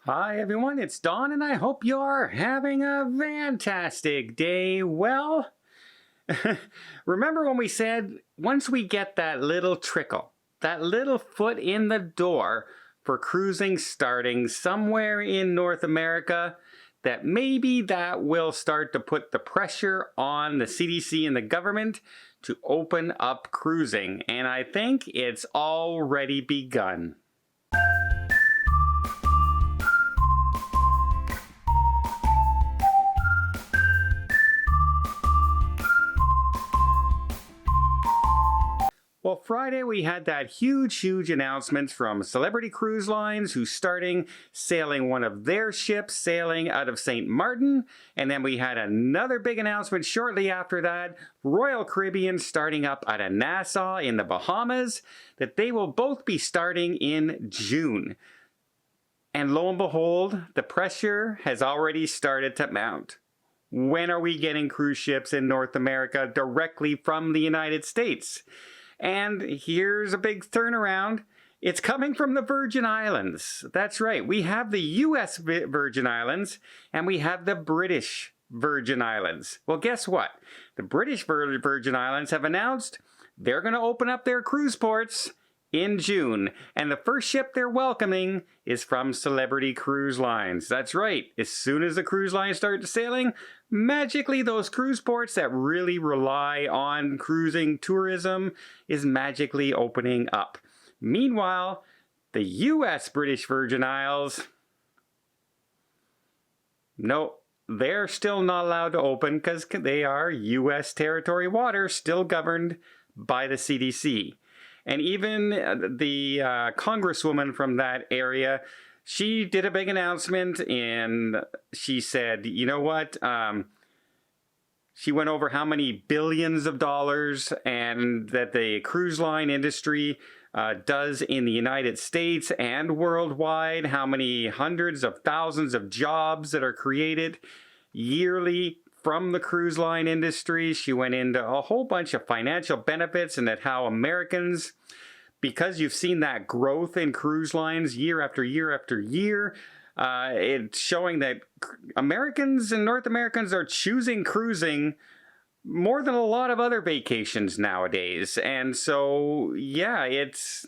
Hi everyone, it's Don and I hope you're having a fantastic day. Well, remember when we said once we get that little trickle, that little foot in the door for cruising starting somewhere in North America, that maybe that will start to put the pressure on the CDC and the government to open up cruising. And I think it's already begun. Well, Friday we had that huge announcement from Celebrity Cruise Lines who's starting sailing one of their ships sailing out of St. Martin. And then we had another big announcement shortly after that, Royal Caribbean starting up out of Nassau in the Bahamas, that they will both be starting in June. And lo and behold, the pressure has already started to mount. When are we getting cruise ships in North America directly from the United States? And here's a big turnaround. It's coming from the Virgin Islands. That's right. We have the U.S. Virgin Islands and we have the British Virgin Islands. Well, guess what? The British Virgin Islands have announced they're going to open up their cruise ports in June. And the first ship they're welcoming is from Celebrity Cruise Lines. That's right. As soon as the cruise lines start sailing, magically those cruise ports that really rely on cruising tourism is magically opening up. Meanwhile, the U.S. British Virgin Isles, no, they're still not allowed to open because they are U.S. territory waters still governed by the CDC. And even the congresswoman from that area, she did a big announcement and she said, you know what? She went over how many billions of dollars and that the cruise line industry does in the United States and worldwide, how many hundreds of thousands of jobs that are created yearly from the cruise line industry. She went into a whole bunch of financial benefits and that how Americans, because you've seen that growth in cruise lines year after year after year, it's showing that Americans and North Americans are choosing cruising more than a lot of other vacations nowadays. And so, yeah, it's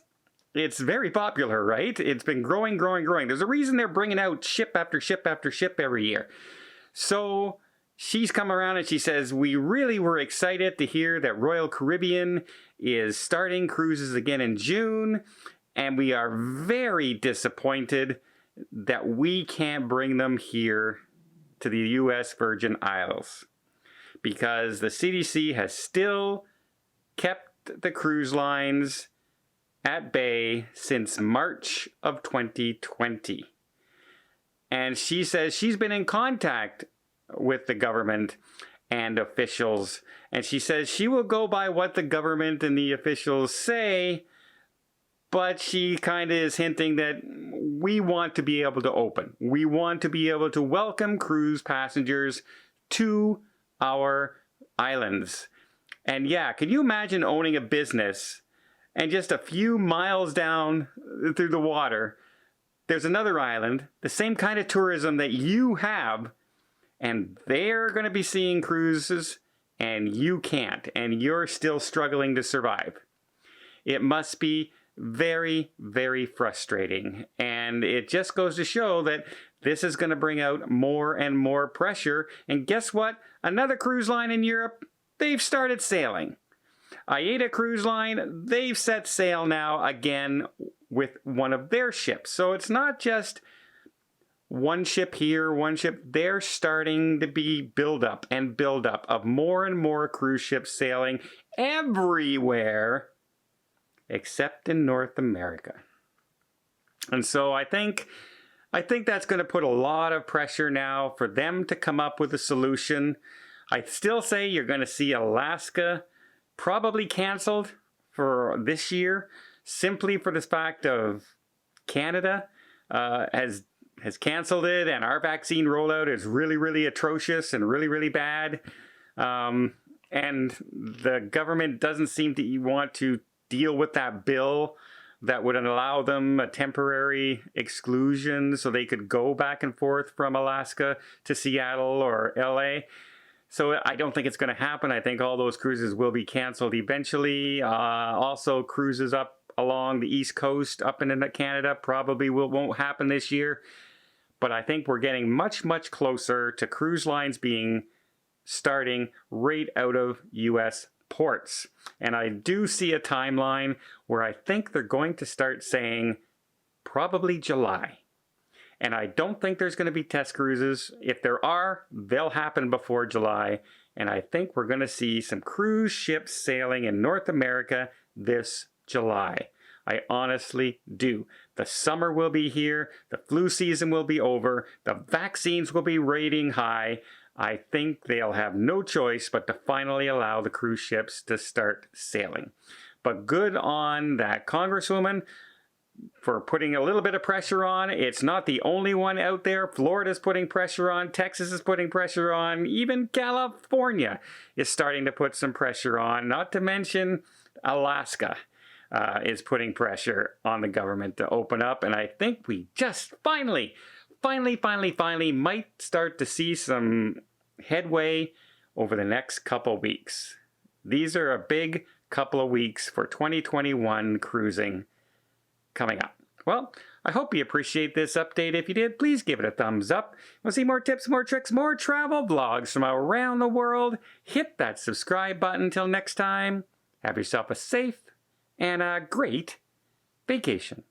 very popular, right? It's been growing. There's a reason they're bringing out ship after ship after ship every year. So she's come around and she says, we really were excited to hear that Royal Caribbean is starting cruises again in June. And we are very disappointed that we can't bring them here to the U.S. Virgin Isles because the CDC has still kept the cruise lines at bay since March of 2020. And she says she's been in contact with the government and officials, and she says she will go by what the government and the officials say, but she kind of is hinting that we want to be able to open. We want to be able to welcome cruise passengers to our islands. And yeah, can you imagine owning a business and just a few miles down through the water, there's another island, the same kind of tourism that you have, and they're going to be seeing cruises and you can't, and you're still struggling to survive. It must be very, very frustrating. And it just goes to show that this is going to bring out more and more pressure. And guess what? Another cruise line in Europe, they've started sailing. AIDA Cruise Line, they've set sail now again with one of their ships. So it's not just one ship here, one ship. They're starting to be build up of more and more cruise ships sailing everywhere except in North America. And so I think that's going to put a lot of pressure now for them to come up with a solution. I still say you're going to see Alaska probably canceled for this year, simply for the fact of Canada has canceled it, and our vaccine rollout is really atrocious and really bad. And the government doesn't seem to want to deal with that bill that would allow them a temporary exclusion so they could go back and forth from Alaska to Seattle or LA. So I don't think it's going to happen. I think all those cruises will be canceled eventually. Also, cruises up along the East Coast up into Canada probably won't happen this year. But I think we're getting much, much closer to cruise lines starting right out of U.S. ports. And I do see a timeline where I think they're going to start saying probably July. And I don't think there's going to be test cruises. If there are, they'll happen before July. And I think we're going to see some cruise ships sailing in North America this July. I honestly do. The summer will be here. The flu season will be over. The vaccines will be rating high. I think they'll have no choice but to finally allow the cruise ships to start sailing. But good on that Congresswoman for putting a little bit of pressure on. It's not the only one out there. Florida's putting pressure on. Texas is putting pressure on. Even California is starting to put some pressure on. Not to mention Alaska is putting pressure on the government to open up. And I think we just finally might start to see some headway over the next couple weeks. These are a big couple of weeks for 2021 cruising coming up. Well, I hope you appreciate this update. If you did, please give it a thumbs up. Want to see more tips, more tricks, more travel vlogs from around the world? Hit that subscribe button. Until next time, have yourself a safe and a great vacation.